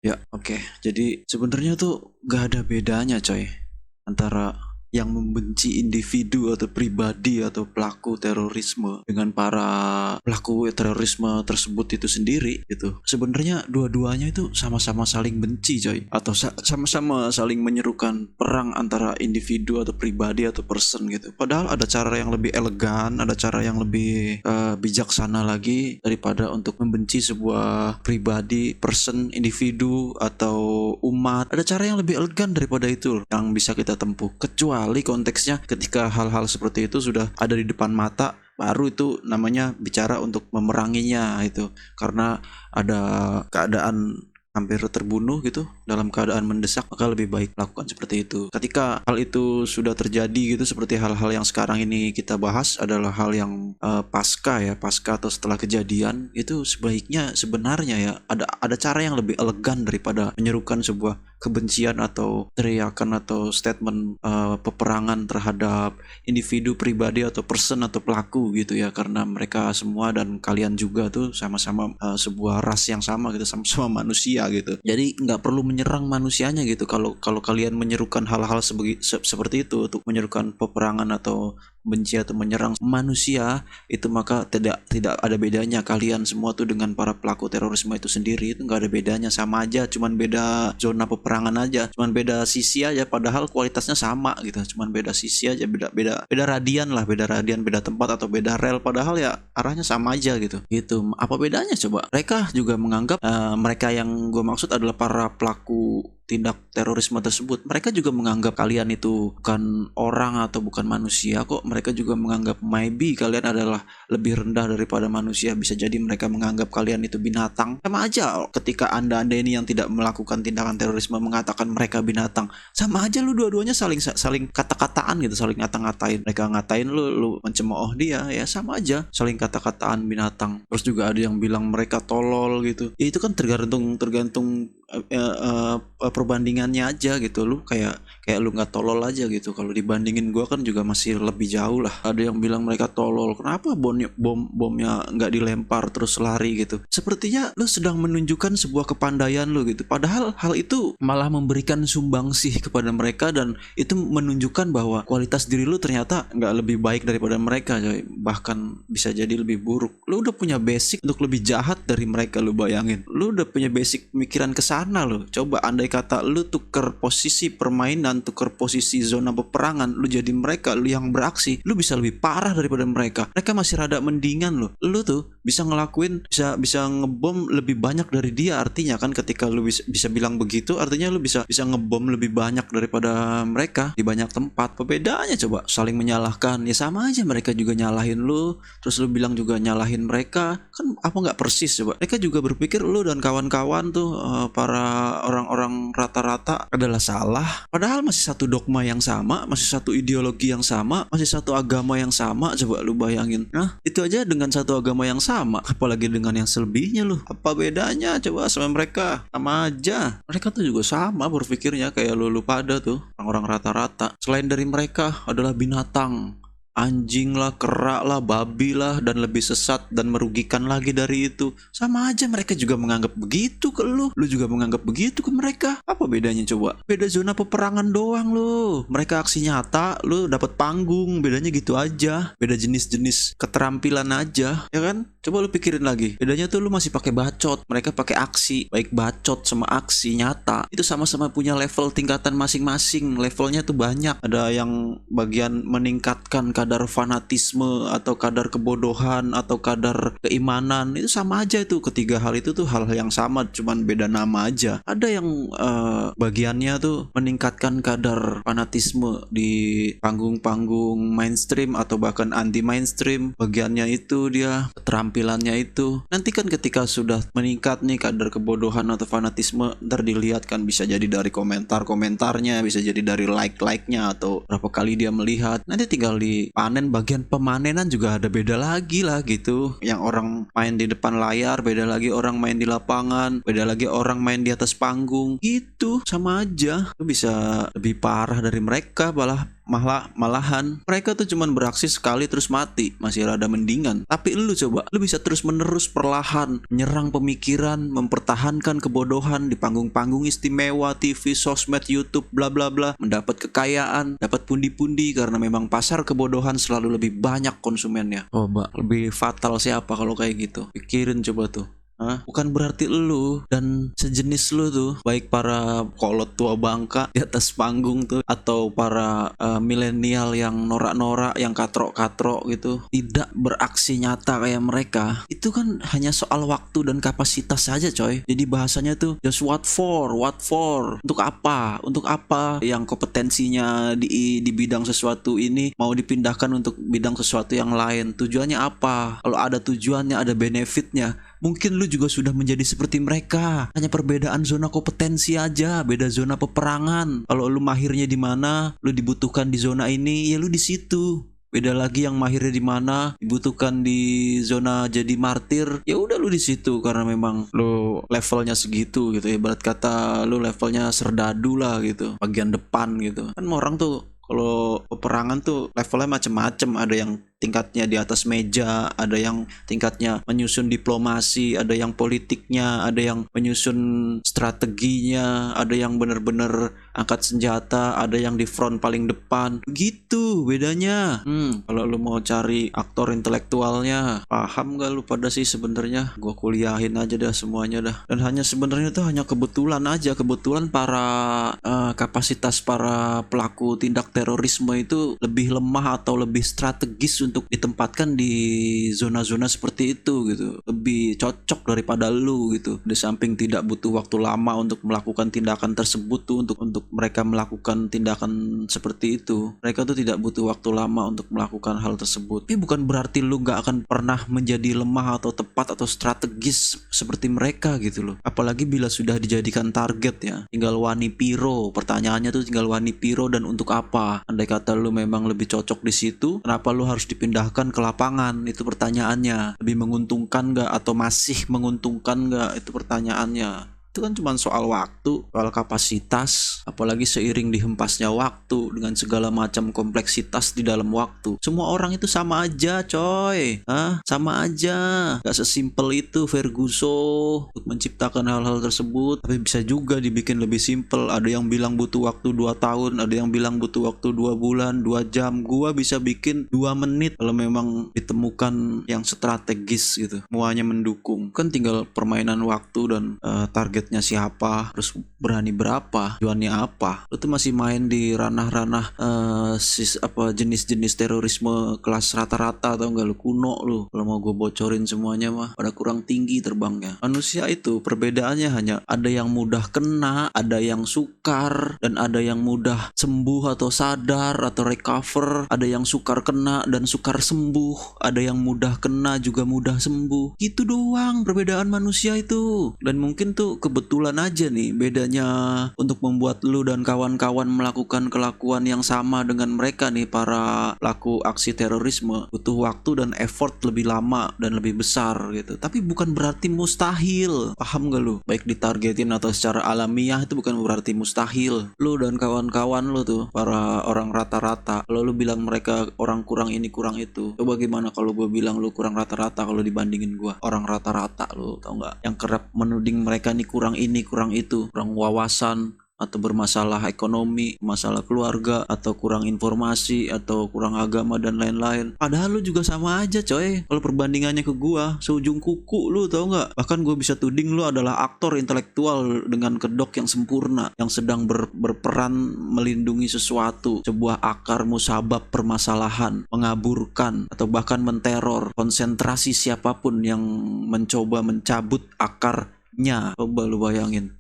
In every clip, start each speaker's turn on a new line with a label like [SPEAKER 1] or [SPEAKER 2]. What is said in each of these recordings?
[SPEAKER 1] Ya, oke. Jadi sebenarnya tuh gak ada bedanya, coy, antara yang membenci individu atau pribadi atau pelaku terorisme dengan para pelaku terorisme tersebut itu sendiri gitu. Sebenarnya dua-duanya itu sama-sama saling benci, coy, atau sama-sama saling menyerukan perang antara individu atau pribadi atau person gitu. Padahal ada cara yang lebih elegan, ada cara yang lebih bijaksana lagi daripada untuk membenci sebuah pribadi, person, individu atau umat. Ada cara yang lebih elegan daripada itu yang bisa kita tempuh, kecuali konteksnya ketika hal-hal seperti itu sudah ada di depan mata, baru itu namanya bicara untuk memeranginya itu, karena ada keadaan hampir terbunuh gitu, dalam keadaan mendesak, maka lebih baik lakukan seperti itu. Ketika hal itu sudah terjadi gitu, seperti hal-hal yang sekarang ini kita bahas adalah hal yang pasca atau setelah kejadian, itu sebaiknya sebenarnya ya ada cara yang lebih elegan daripada menyerukan sebuah kebencian atau teriakan atau statement peperangan terhadap individu, pribadi atau person atau pelaku gitu ya, karena mereka semua dan kalian juga tuh sama-sama sebuah ras yang sama gitu, sama-sama manusia gitu. Jadi nggak perlu menyerang manusianya gitu. Kalau kalian menyerukan hal-hal seperti itu untuk menyerukan peperangan atau benci atau menyerang manusia, itu maka tidak ada bedanya kalian semua tuh dengan para pelaku terorisme itu sendiri. Itu nggak ada bedanya, sama aja, cuman beda zona peperangan aja, cuman beda sisi aja, padahal kualitasnya sama gitu, cuman beda sisi aja, beda radian lah, beda tempat atau beda rel, padahal ya arahnya sama aja gitu. Apa bedanya coba? Mereka juga menganggap mereka yang gue maksud adalah para pelaku tindak terorisme tersebut, mereka juga menganggap kalian itu bukan orang atau bukan manusia kok. Mereka juga menganggap maybe kalian adalah lebih rendah daripada manusia. Bisa jadi mereka menganggap kalian itu binatang. Sama aja ketika anda ini yang tidak melakukan tindakan terorisme mengatakan mereka binatang, sama aja lu dua-duanya saling kata-kataan gitu, saling ngata-ngatain. Mereka ngatain lu mencemooh dia, ya sama aja saling kata-kataan binatang. Terus juga ada yang bilang mereka tolol gitu. Ya itu kan tergantung perbandingannya aja gitu. Lu kayak lu nggak tolol aja gitu, kalau dibandingin gua kan juga masih lebih jauh lah. Ada yang bilang mereka tolol, kenapa bomnya nggak dilempar terus lari gitu. Sepertinya lu sedang menunjukkan sebuah kepandaian lu gitu, padahal hal itu malah memberikan sumbangsih kepada mereka, dan itu menunjukkan bahwa kualitas diri lu ternyata nggak lebih baik daripada mereka, coy. Bahkan bisa jadi lebih buruk. Lu udah punya basic untuk lebih jahat dari mereka. Lu bayangin, lu udah punya basic pemikiran kesana lo. Coba andai kata lu tuker posisi permainan, tuker posisi zona peperangan, lu jadi mereka, lu yang beraksi, lu bisa lebih parah daripada mereka. Mereka masih rada mendingan lo. Lu tuh bisa ngelakuin, bisa ngebom lebih banyak dari dia. Artinya kan ketika lu bisa bilang begitu, artinya lu bisa ngebom lebih banyak daripada mereka di banyak tempat. Perbedaannya coba saling menyalahkan. Ya sama aja, mereka juga nyalahin lu, terus lu bilang juga nyalahin mereka. Kan apa nggak persis coba? Mereka juga berpikir lu dan kawan-kawan tuh para orang-orang rata-rata adalah salah, padahal masih satu dogma yang sama, masih satu ideologi yang sama, masih satu agama yang sama. Coba lu bayangin, nah itu aja dengan satu agama yang sama, apalagi dengan yang selebihnya. Lu apa bedanya coba sama mereka? Sama aja, mereka tuh juga sama berpikirnya kayak lu pada tuh orang-orang rata-rata. Selain dari mereka adalah binatang, anjing lah, kerak lah, babi lah, dan lebih sesat dan merugikan lagi dari itu. Sama aja, mereka juga menganggap begitu ke lu juga menganggap begitu ke mereka. Apa bedanya coba? Beda zona peperangan doang lu. Mereka aksi nyata, lu dapat panggung. Bedanya gitu aja. Beda jenis-jenis keterampilan aja, ya kan? Coba lu pikirin lagi. Bedanya tuh lu masih pakai bacot, mereka pakai aksi. Baik bacot sama aksi nyata itu sama-sama punya level tingkatan masing-masing. Levelnya tuh banyak. Ada yang bagian meningkatkan kadar fanatisme atau kadar kebodohan atau kadar keimanan, itu sama aja. Itu ketiga hal itu tuh hal yang sama, cuman beda nama aja. Ada yang bagiannya tuh meningkatkan kadar fanatisme di panggung-panggung mainstream atau bahkan anti mainstream. Bagiannya itu dia keterampilannya itu. Nanti kan ketika sudah meningkat nih kadar kebodohan atau fanatisme, ntar dilihat kan, bisa jadi dari komentarnya, bisa jadi dari like-nya atau berapa kali dia melihat. Nanti tinggal di panen, bagian pemanenan juga ada beda lagi lah gitu. Yang orang main di depan layar, beda lagi orang main di lapangan, beda lagi orang main di atas panggung gitu. Sama aja, lu bisa lebih parah dari mereka, malah malahan mereka tuh cuman beraksi sekali terus mati, masih rada mendingan. Tapi lu coba, lu bisa terus menerus perlahan menyerang pemikiran, mempertahankan kebodohan di panggung-panggung istimewa, TV, sosmed, YouTube, bla bla bla, mendapat kekayaan, dapat pundi-pundi karena memang pasar kebodohan selalu lebih banyak konsumennya. Oh mbak, lebih fatal siapa kalau kayak gitu? Pikirin coba tuh. Bukan berarti lu dan sejenis lu tuh, baik para kolot tua bangka di atas panggung tuh atau para milenial yang norak-norak, yang katrok-katrok gitu, tidak beraksi nyata kayak mereka. Itu kan hanya soal waktu dan kapasitas saja coy. Jadi bahasanya tuh just what for, untuk apa yang kompetensinya di bidang sesuatu ini mau dipindahkan untuk bidang sesuatu yang lain. Tujuannya apa? Kalau ada tujuannya, ada benefitnya, mungkin lu juga sudah menjadi seperti mereka. Hanya perbedaan zona kompetensi aja, beda zona peperangan. Kalau lu mahirnya di mana, lu dibutuhkan di zona ini, ya lu di situ. Beda lagi yang mahirnya di mana, dibutuhkan di zona jadi martir, ya udah lu di situ karena memang lu levelnya segitu gitu. Ibarat kata lu levelnya serdadu lah gitu, bagian depan gitu. Kan orang tuh kalau peperangan tuh levelnya macem-macem, ada yang tingkatnya di atas meja, ada yang tingkatnya menyusun diplomasi, ada yang politiknya, ada yang menyusun strateginya, ada yang bener-bener angkat senjata, ada yang di front paling depan. Begitu bedanya. Kalau lu mau cari aktor intelektualnya, paham gak lu pada sih sebenarnya? Gua kuliahin aja dah semuanya dah. Dan hanya sebenarnya tuh hanya kebetulan aja, kebetulan para kapasitas para pelaku tindak terorisme itu lebih lemah atau lebih strategis untuk ditempatkan di zona-zona seperti itu gitu, lebih cocok daripada lu gitu. Di samping tidak butuh waktu lama untuk melakukan tindakan tersebut tuh, untuk mereka melakukan tindakan seperti itu, mereka tuh tidak butuh waktu lama untuk melakukan hal tersebut. Tapi bukan berarti lu gak akan pernah menjadi lemah atau tepat atau strategis seperti mereka gitu loh. Apalagi bila sudah dijadikan target ya, tinggal wani piro. Pertanyaannya tuh tinggal wani piro dan untuk apa. Andai kata lu memang lebih cocok di situ, kenapa lu harus dipindahkan ke lapangan? Itu pertanyaannya. Lebih menguntungkan gak atau masih menguntungkan gak? Itu pertanyaannya. Itu kan cuma soal waktu, soal kapasitas, apalagi seiring dihempasnya waktu dengan segala macam kompleksitas di dalam waktu. Semua orang itu sama aja coy, sama aja. Gak sesimpel itu Ferguson untuk menciptakan hal-hal tersebut. Tapi bisa juga dibikin lebih simpel. Ada yang bilang butuh waktu 2 tahun, ada yang bilang butuh waktu 2 bulan, 2 jam. Gua bisa bikin 2 menit kalau memang ditemukan yang strategis gitu, semuanya mendukung. Kan tinggal permainan waktu dan target siapa, terus berani berapa, tujuannya apa. Lu tuh masih main di ranah-ranah jenis-jenis terorisme kelas rata-rata, atau enggak lu kuno lu. Kalau mau gue bocorin semuanya mah pada kurang tinggi terbangnya. Manusia itu perbedaannya hanya ada yang mudah kena, ada yang sukar, dan ada yang mudah sembuh atau sadar atau recover, ada yang sukar kena dan sukar sembuh, ada yang mudah kena juga mudah sembuh. Gitu doang perbedaan manusia itu. Dan mungkin tuh kebetulan aja nih bedanya untuk membuat lu dan kawan-kawan melakukan kelakuan yang sama dengan mereka nih, para pelaku aksi terorisme, butuh waktu dan effort lebih lama dan lebih besar gitu. Tapi bukan berarti mustahil, paham gak lu? Baik ditargetin atau secara alamiah, itu bukan berarti mustahil. Lu dan kawan-kawan lu tuh, para orang rata-rata, kalau lu bilang mereka orang kurang ini kurang itu, coba gimana kalau gue bilang lu kurang rata-rata kalau dibandingin gue orang rata-rata, lu tau gak? Yang kerap menuding mereka nih kurang ini kurang itu, kurang wawasan, atau bermasalah ekonomi, masalah keluarga, atau kurang informasi, atau kurang agama dan lain-lain. Padahal lu juga sama aja coy. Kalau perbandingannya ke gua, seujung kuku lu, tau nggak? Bahkan gua bisa tuding lu adalah aktor intelektual dengan kedok yang sempurna, yang sedang berperan melindungi sesuatu, sebuah akar musabab permasalahan, mengaburkan atau bahkan menteror konsentrasi siapapun yang mencoba mencabut akarnya. Coba lu bayangin.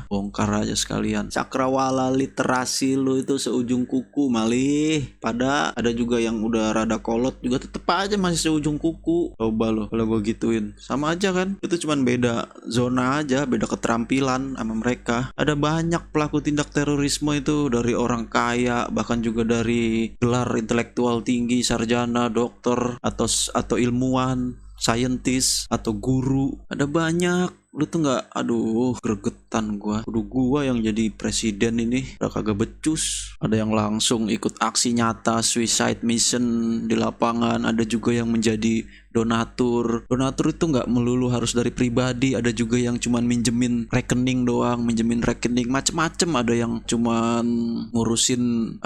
[SPEAKER 1] Bongkar aja sekalian. Cakrawala literasi lu itu seujung kuku malih. Pada ada juga yang udah rada kolot juga tetep aja masih seujung kuku. Coba lo kalau gue gituin, sama aja kan. Itu cuman beda zona aja, beda keterampilan sama mereka. Ada banyak pelaku tindak terorisme itu dari orang kaya, bahkan juga dari gelar intelektual tinggi, sarjana, dokter, atau ilmuwan, scientist, atau guru. Ada banyak Lu tuh nggak, aduh, gregetan gua. Udah gua yang jadi presiden ini udah kagak becus. Ada yang langsung ikut aksi nyata suicide mission di lapangan, ada juga yang menjadi donatur. Donatur itu nggak melulu harus dari pribadi, ada juga yang cuman minjemin rekening doang, minjemin rekening macem-macem. Ada yang cuman ngurusin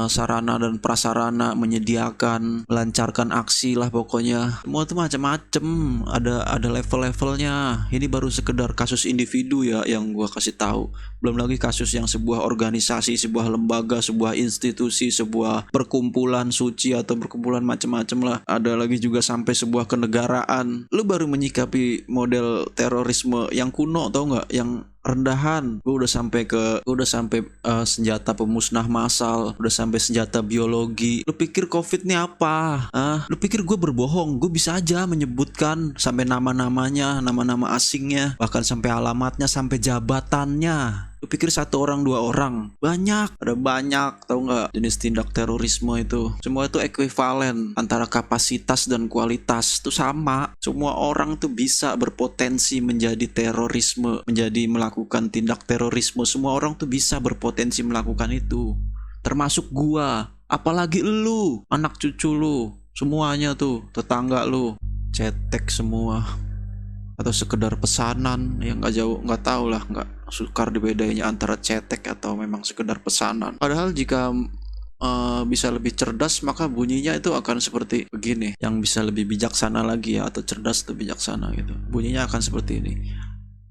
[SPEAKER 1] sarana dan prasarana, menyediakan, melancarkan aksi lah pokoknya. Semua tuh macem-macem, ada level-levelnya. Ini baru sekedar kasus individu ya yang gua kasih tahu. Belum lagi kasus yang sebuah organisasi, sebuah lembaga, sebuah institusi, sebuah perkumpulan suci atau perkumpulan macem-macem lah. Ada lagi juga sampai sebuah kenegaraan. Lu baru menyikapi model terorisme yang kuno, tau nggak? Yang rendahan. Gue udah sampai senjata pemusnah massal, udah sampai senjata biologi. Lu pikir COVID ini apa? Lu pikir gue berbohong? Gue bisa aja menyebutkan sampai nama-namanya, nama-nama asingnya, bahkan sampai alamatnya, sampai jabatannya. Lu pikir satu orang, dua orang? Banyak, ada banyak, tahu nggak, jenis tindak terorisme itu. Semua itu ekuivalen, antara kapasitas dan kualitas itu sama. Semua orang tuh bisa berpotensi menjadi terorisme, menjadi melakukan tindak terorisme. Semua orang tuh bisa berpotensi melakukan itu. Termasuk gua, apalagi lu, anak cucu lu, semuanya tuh, tetangga lu, cetek semua. Atau sekedar pesanan yang nggak jauh, nggak tahu lah, nggak sukar dibedainya antara cetek atau memang sekedar pesanan. Padahal jika bisa lebih cerdas, maka bunyinya itu akan seperti begini. Yang bisa lebih bijaksana lagi ya, atau cerdas atau bijaksana gitu, bunyinya akan seperti ini.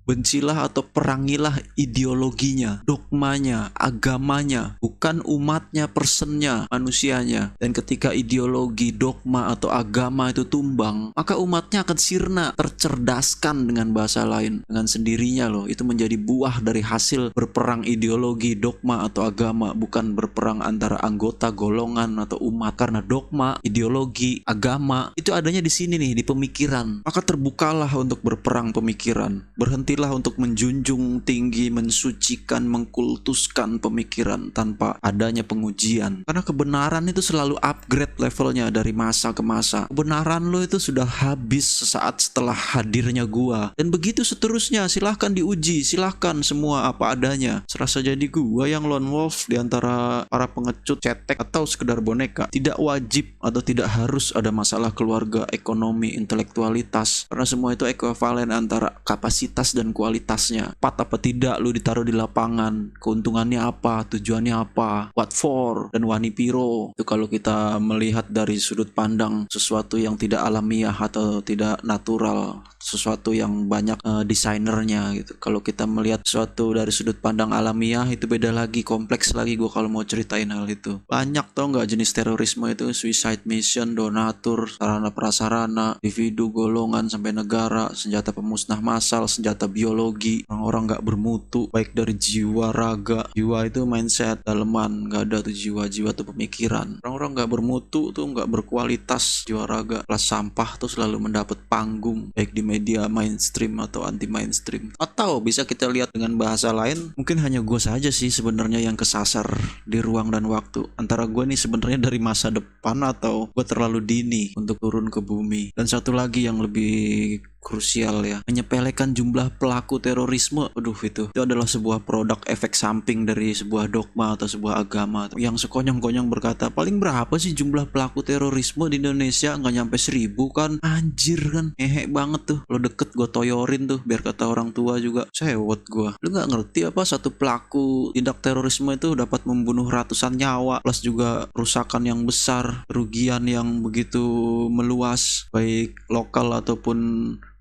[SPEAKER 1] Bencilah atau perangilah ideologinya, dogmanya, agamanya, bukan umatnya, personnya, manusianya. Dan ketika ideologi, dogma, atau agama itu tumbang, maka umatnya akan sirna, tercerdaskan, dengan bahasa lain, dengan sendirinya loh. Itu menjadi buah dari hasil berperang ideologi, dogma, atau agama, bukan berperang antara anggota, golongan, atau umat. Karena dogma, ideologi, agama itu adanya di sini nih, di pemikiran. Maka terbukalah untuk berperang pemikiran. Berhenti untuk menjunjung tinggi, mensucikan, mengkultuskan pemikiran tanpa adanya pengujian. Karena kebenaran itu selalu upgrade levelnya dari masa ke masa. Kebenaran lo itu sudah habis sesaat setelah hadirnya gua. Dan begitu seterusnya, silahkan diuji, silahkan semua apa adanya. Serasa jadi gua yang lone wolf di antara para pengecut, cetek, atau sekedar boneka. Tidak wajib atau tidak harus ada masalah keluarga, ekonomi, intelektualitas. Karena semua itu ekuivalen antara kapasitas dan kualitasnya. Tepat apa tidak lu ditaruh di lapangan, keuntungannya apa, tujuannya apa, what for, dan wani piro. Itu kalau kita melihat dari sudut pandang sesuatu yang tidak alamiah atau tidak natural, sesuatu yang banyak desainernya gitu. Kalau kita melihat sesuatu dari sudut pandang alamiah, itu beda lagi, kompleks lagi gue kalau mau ceritain hal itu. Banyak tau nggak jenis terorisme itu, suicide mission, donatur, sarana prasarana, individu, golongan, sampai negara, senjata pemusnah massal, senjata biologi, orang-orang nggak bermutu, baik dari jiwa, raga. Jiwa itu mindset, daleman, nggak ada tuh jiwa-jiwa tuh pemikiran. Orang-orang nggak bermutu tuh, nggak berkualitas, jiwa raga, kelas sampah tuh selalu mendapat panggung, baik di media mainstream atau anti mainstream. Atau bisa kita lihat dengan bahasa lain, mungkin hanya gue saja sih sebenarnya yang kesasar di ruang dan waktu. Antara gue nih sebenarnya dari masa depan atau gue terlalu dini untuk turun ke bumi. Dan satu lagi yang lebih krusial ya, menyepelekan jumlah pelaku terorisme. Aduh, itu adalah sebuah produk efek samping dari sebuah dogma atau sebuah agama yang sekonyong-konyong berkata, paling berapa sih jumlah pelaku terorisme di Indonesia? Nggak nyampe 1000 kan? Anjir kan, ngehe banget tuh. Lo deket gue toyorin tuh, biar kata orang tua juga. Sewot gue. Lu nggak ngerti apa satu pelaku tindak terorisme itu dapat membunuh ratusan nyawa, plus juga kerusakan yang besar, kerugian yang begitu meluas, baik lokal ataupun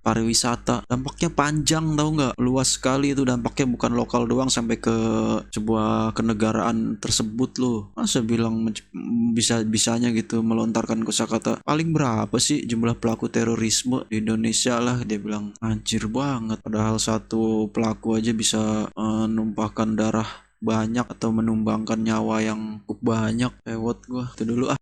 [SPEAKER 1] pariwisata. Dampaknya panjang, tahu nggak? Luas sekali itu dampaknya, bukan lokal doang, sampai ke sebuah kenegaraan tersebut loh. Masa bilang bisa-bisanya gitu melontarkan kosakata paling berapa sih jumlah pelaku terorisme di Indonesia lah, dia bilang. Anjir banget. Padahal satu pelaku aja bisa menumpahkan darah banyak atau menumbangkan nyawa yang cukup banyak. Lewat gua itu dulu ah.